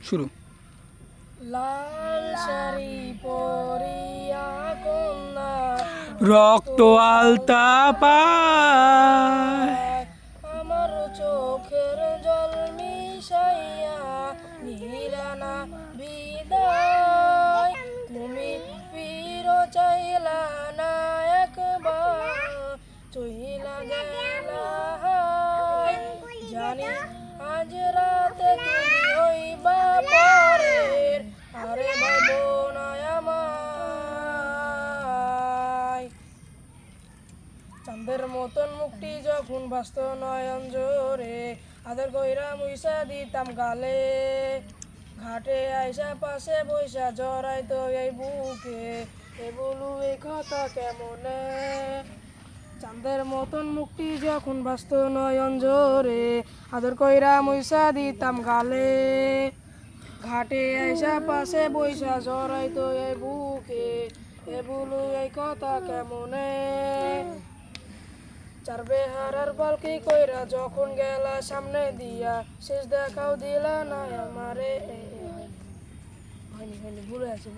শুরু। লাল শাড়ি পরিয়া কন্যা রক্ত আলতা পায়, আমার চোখের জল মিশাইয়া নিরানা বিদায়। তুমি পীর চাইলা না একবার, চইলা গেলা হায়। জানি আজ রাতে তুমি হইবা পরের, আরে ভাইবো না আমায়। চাঁদের মতন মুখটি যখন ভাসত নয়ন জোরে, আদর কইরা মুইসা দিতাম গালে। ঘাটে আইসা পাশে বইসা জড়াইতো এই বুকে, এ বলু এই কথা কেমনে। চাঁদের মতন মুখটি যখন ভাসত নয়ন জোরে, আদর কইরা মুইসা দিতাম গালে। ঘাটে আইসা পাশে বইসা জড়াইতো এই বুকে, এ বলু এই কথা কেমনে। চার বেহারার পালকি কইরা যখন গেলা সামনে দিয়া, শেষ দেখাও দিলা না আমারে। হয়নি হয়নি, ভুলে আছে।